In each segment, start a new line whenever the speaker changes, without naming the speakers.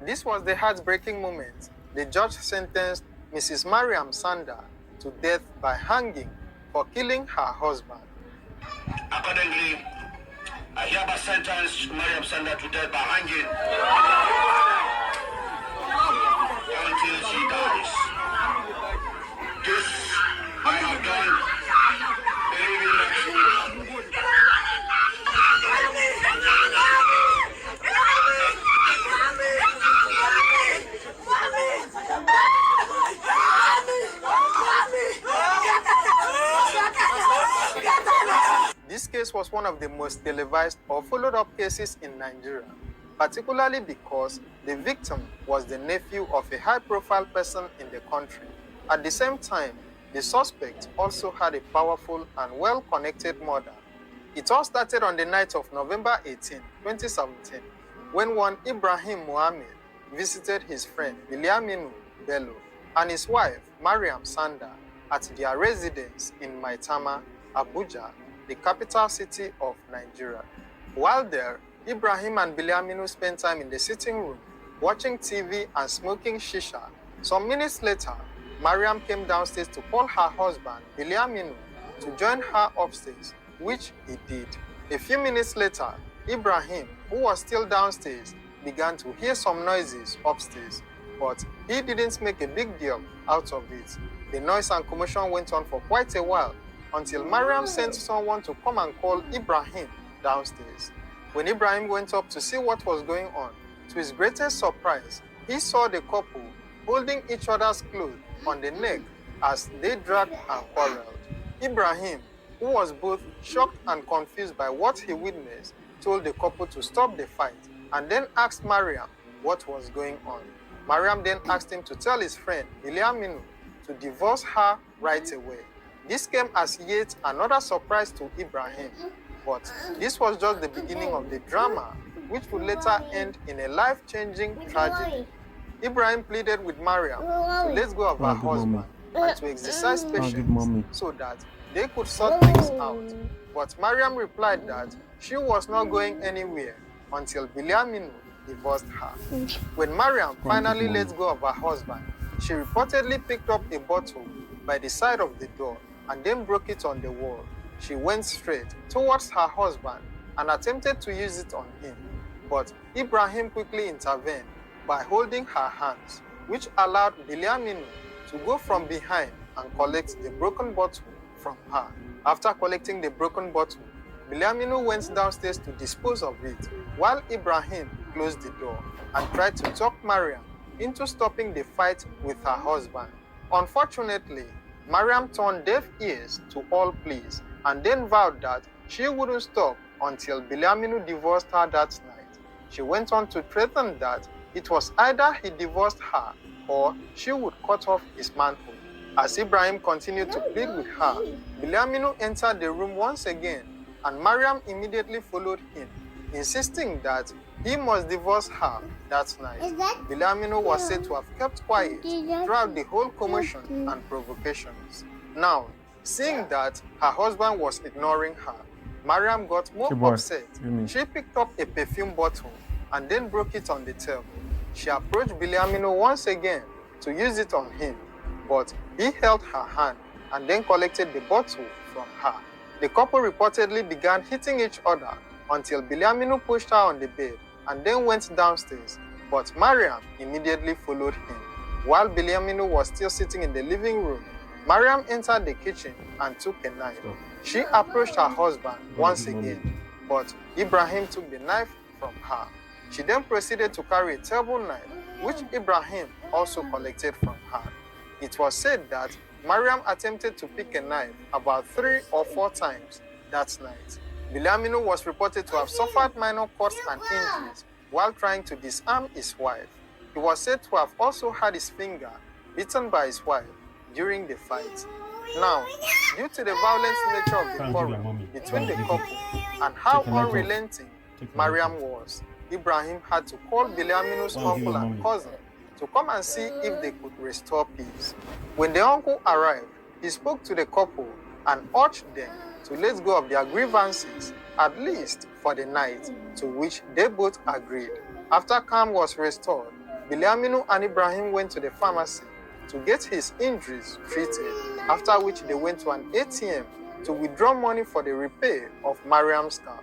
This was the heartbreaking moment. The judge sentenced Mrs. Mariam Sanda to death by hanging for killing her husband.
Accordingly, I hereby sentence Mariam Sanda to death by hanging until she dies. This I have done, believing that she will.
This case was one of the most televised or followed up cases in Nigeria, particularly because the victim was the nephew of a high-profile person in the country. At the same time, the suspect also had a powerful and well-connected mother. It all started on the night of November 18, 2017, when one Ibrahim Mohammed visited his friend Biliaminu Bello and his wife Mariam Sanda at their residence in Maitama, Abuja, the capital city of Nigeria. While there, Ibrahim and Biliaminu spent time in the sitting room, watching TV and smoking shisha. Some minutes later, Mariam came downstairs to call her husband, Biliaminu, to join her upstairs, which he did. A few minutes later, Ibrahim, who was still downstairs, began to hear some noises upstairs, but he didn't make a big deal out of it. The noise and commotion went on for quite a while, until Mariam sent someone to come and call Ibrahim downstairs. When Ibrahim went up to see what was going on, to his greatest surprise, he saw the couple holding each other's clothes on the neck as they dragged and quarreled. Ibrahim, who was both shocked and confused by what he witnessed, told the couple to stop the fight and then asked Mariam what was going on. Mariam then asked him to tell his friend, Biliaminu, to divorce her right away. This came as yet another surprise to Ibrahim, but this was just the beginning of the drama, which would later end in a life-changing tragedy. Ibrahim pleaded with Mariam to let go of her husband and to exercise patience so that they could sort things out. But Mariam replied that she was not going anywhere until Biliaminu divorced her. When Mariam finally let go of her husband, she reportedly picked up a bottle by the side of the door and then broke it on the wall. She went straight towards her husband and attempted to use it on him. But Ibrahim quickly intervened by holding her hands, which allowed Biliaminu to go from behind and collect the broken bottle from her. After collecting the broken bottle, Biliaminu went downstairs to dispose of it, while Ibrahim closed the door and tried to talk Mariam into stopping the fight with her husband. Unfortunately, Mariam turned deaf ears to all pleas and then vowed that she wouldn't stop until Biliaminu divorced her that night. She went on to threaten that it was either he divorced her or she would cut off his manhood. As Ibrahim continued to plead with her, Biliaminu entered the room once again and Mariam immediately followed him, insisting that he must divorce her that night. Biliaminu was said to have kept quiet throughout the whole commotion and provocations. Now, seeing that her husband was ignoring her, Mariam got more upset. She picked up a perfume bottle and then broke it on the table. She approached Biliaminu once again to use it on him, but he held her hand and then collected the bottle from her. The couple reportedly began hitting each other until Biliaminu pushed her on the bed and then went downstairs, but Mariam immediately followed him. While Biliaminu was still sitting in the living room, Mariam entered the kitchen and took a knife. She approached her husband once again, but Ibrahim took the knife from her. She then proceeded to carry a table knife, which Ibrahim also collected from her. It was said that Mariam attempted to pick a knife about 3 or 4 times that night. Biliaminu was reported to have suffered minor cuts and injuries while trying to disarm his wife. He was said to have also had his finger bitten by his wife during the fight. Now, due to the violent nature of the quarrel between the couple and how unrelenting Mariam was, Ibrahim had to call Biliaminu's uncle and cousin to come and see if they could restore peace. When the uncle arrived, he spoke to the couple and urged them to let go of their grievances, at least for the night, to which they both agreed. After calm was restored, Bilyaminu and Ibrahim went to the pharmacy to get his injuries treated, after which they went to an ATM to withdraw money for the repair of Mariam's car.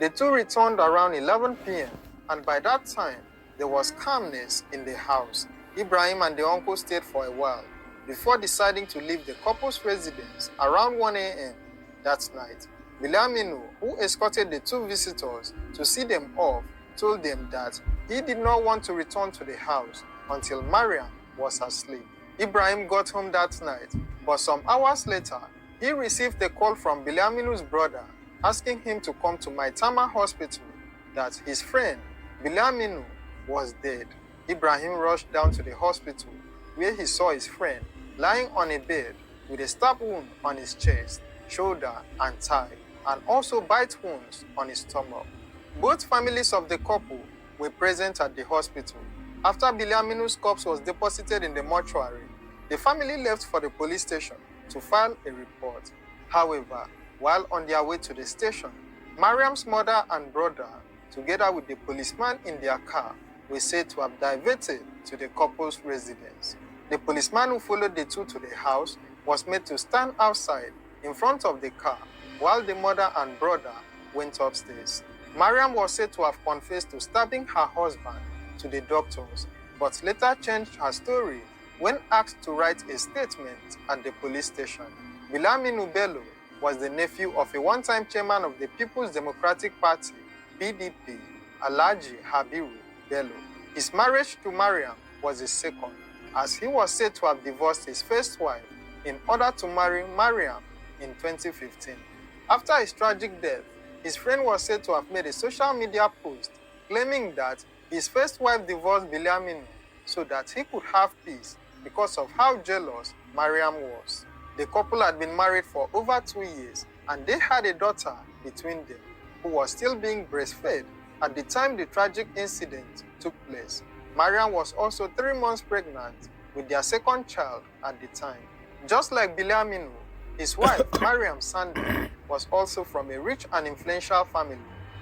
The two returned around 11 p.m. and by that time, there was calmness in the house. Ibrahim and the uncle stayed for a while before deciding to leave the couple's residence around 1 a.m. that night. Bilyaminu, who escorted the two visitors to see them off, told them that he did not want to return to the house until Mariam was asleep. Ibrahim got home that night, but some hours later, he received a call from Bilyaminu's brother asking him to come to Maitama Hospital, that his friend Bilyaminu was dead. Ibrahim rushed down to the hospital where he saw his friend lying on a bed with a stab wound on his chest, shoulder, and thigh, and also bite wounds on his stomach. Both families of the couple were present at the hospital. After Bilyaminu's corpse was deposited in the mortuary, the family left for the police station to file a report. However, while on their way to the station, Mariam's mother and brother, together with the policeman in their car, were said to have diverted to the couple's residence. The policeman who followed the two to the house was made to stand outside in front of the car while the mother and brother went upstairs. Mariam was said to have confessed to stabbing her husband to the doctors, but later changed her story when asked to write a statement at the police station. Bilyaminu Bello was the nephew of a one-time chairman of the People's Democratic Party, PDP, Alhaji Habiru Bello. His marriage to Mariam was his second, as he was said to have divorced his first wife in order to marry Mariam in 2015. After his tragic death, his friend was said to have made a social media post claiming that his first wife divorced Bilyaminu so that he could have peace because of how jealous Mariam was. The couple had been married for over 2 years and they had a daughter between them who was still being breastfed at the time the tragic incident took place. Mariam was also 3 months pregnant with their second child at the time. Just like Bilyaminu, his wife, Mariam Sandel, was also from a rich and influential family.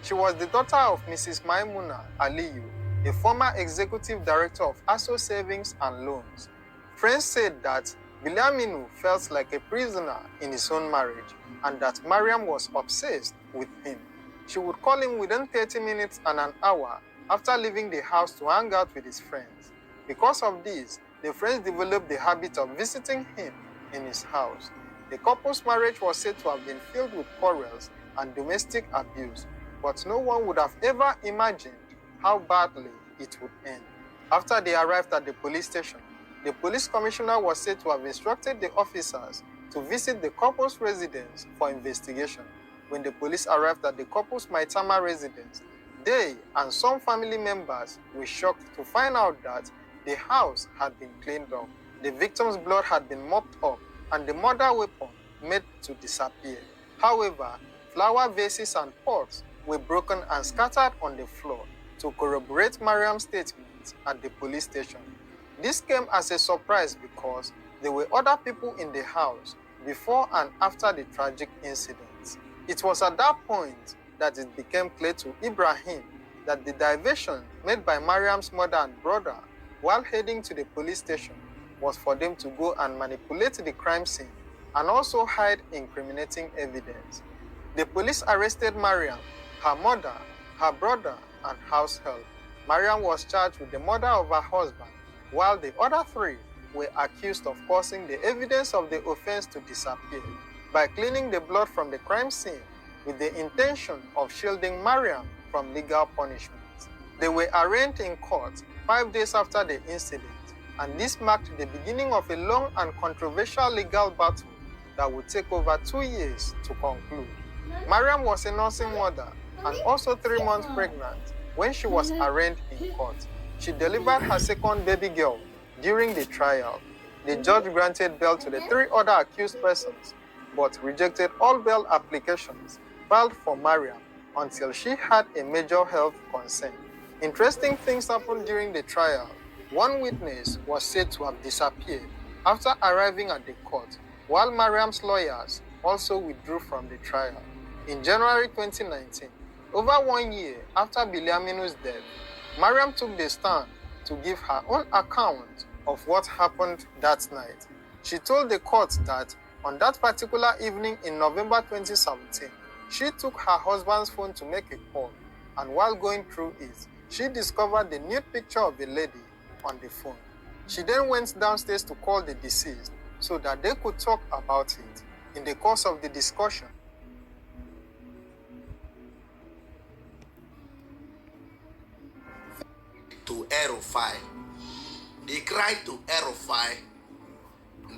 She was the daughter of Mrs. Maimuna Aliyu, a former executive director of ASO Savings and Loans. Friends said that Bilyaminu felt like a prisoner in his own marriage and that Mariam was obsessed with him. She would call him within 30 minutes and an hour after leaving the house to hang out with his friends. Because of this, the friends developed the habit of visiting him in his house. The couple's marriage was said to have been filled with quarrels and domestic abuse, but no one would have ever imagined how badly it would end. After they arrived at the police station, the police commissioner was said to have instructed the officers to visit the couple's residence for investigation. When the police arrived at the couple's Maitama residence, they and some family members were shocked to find out that the house had been cleaned up. The victim's blood had been mopped up and the murder weapon made to disappear. However, flower vases and pots were broken and scattered on the floor to corroborate Mariam's statement at the police station. This came as a surprise because there were other people in the house before and after the tragic incident. It was at that point that it became clear to Ibrahim that the diversion made by Mariam's mother and brother while heading to the police station was for them to go and manipulate the crime scene and also hide incriminating evidence. The police arrested Mariam, her mother, her brother, and house help. Mariam was charged with the murder of her husband, while the other 3 were accused of causing the evidence of the offense to disappear by cleaning the blood from the crime scene with the intention of shielding Mariam from legal punishment. They were arraigned in court 5 days after the incident, and this marked the beginning of a long and controversial legal battle that would take over 2 years to conclude. Mariam was a nursing mother and also 3 months pregnant when she was arraigned in court. She delivered her second baby girl during the trial. The judge granted bail to the 3 other accused persons, but rejected all bail applications filed for Mariam until she had a major health concern. Interesting things happened during the trial. One witness was said to have disappeared after arriving at the court, while Mariam's lawyers also withdrew from the trial. In January 2019, over 1 year after Bilyaminu's death, Mariam took the stand to give her own account of what happened that night. She told the court that on that particular evening in November 2017, she took her husband's phone to make a call, and while going through it, she discovered the nude picture of a lady on the phone. She then went downstairs to call the deceased so that they could talk about it. In the course of the discussion,
to El-Rufai. They cried to El-Rufai.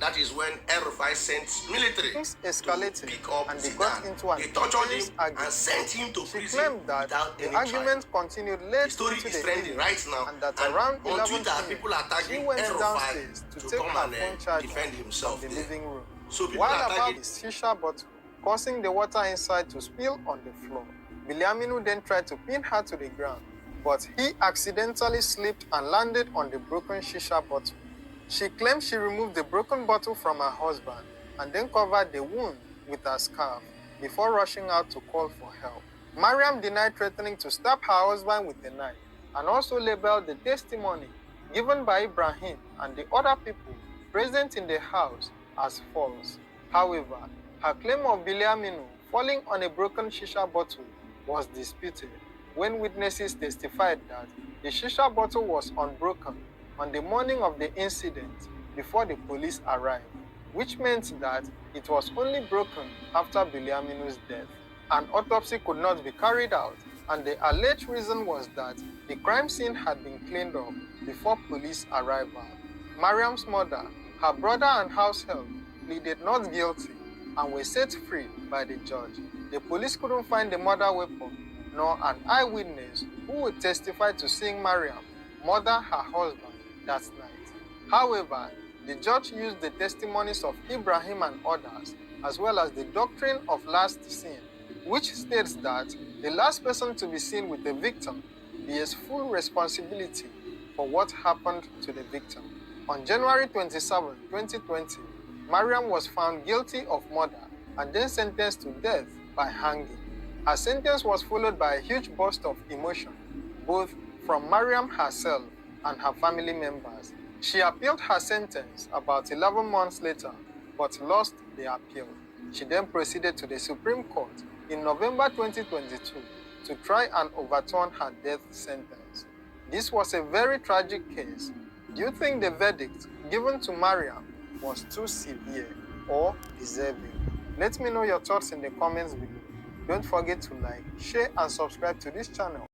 That is when El-Rufai sent military
things
to
escalated
pick up
and they
Zidane.
got into an
They tortured
intense
him
argument.
and sent him to
She
prison
claimed that
without
the
any
argument
trial.
continued late
The story
into
is
the
trending
evening,
right now,
and that
and
around
on
11
Twitter,
p.m.,
people are
she
tagging
went
El-Rufai
downstairs to take
come
her
and
phone charger
defend himself
from the
there.
living room.
So people
While
are
about
tagging.
his shisha bottle, causing the water inside to spill on the floor. Bilyaminu then tried to pin her to the ground, but he accidentally slipped and landed on the broken shisha bottle. She claimed she removed the broken bottle from her husband and then covered the wound with her scarf before rushing out to call for help. Mariam denied threatening to stab her husband with a knife and also labeled the testimony given by Ibrahim and the other people present in the house as false. However, her claim of Bilyaminu falling on a broken shisha bottle was disputed when witnesses testified that the shisha bottle was unbroken on the morning of the incident before the police arrived, which meant that it was only broken after Bilyaminu's death. An autopsy could not be carried out, and the alleged reason was that the crime scene had been cleaned up before police arrival. Mariam's mother, her brother and house help pleaded not guilty and were set free by the judge. The police couldn't find the murder weapon nor an eyewitness who would testify to seeing Mariam murder her husband that night. However, the judge used the testimonies of Ibrahim and others, as well as the doctrine of last seen, which states that the last person to be seen with the victim bears full responsibility for what happened to the victim. On January 27, 2020, Mariam was found guilty of murder and then sentenced to death by hanging. Her sentence was followed by a huge burst of emotion, both from Mariam herself and her family members. She appealed her sentence about 11 months later, but lost the appeal. She then proceeded to the Supreme Court in November 2022 to try and overturn her death sentence. This was a very tragic case. Do you think the verdict given to Mariam was too severe or deserving? Let me know your thoughts in the comments below. Don't forget to like, share, and subscribe to this channel.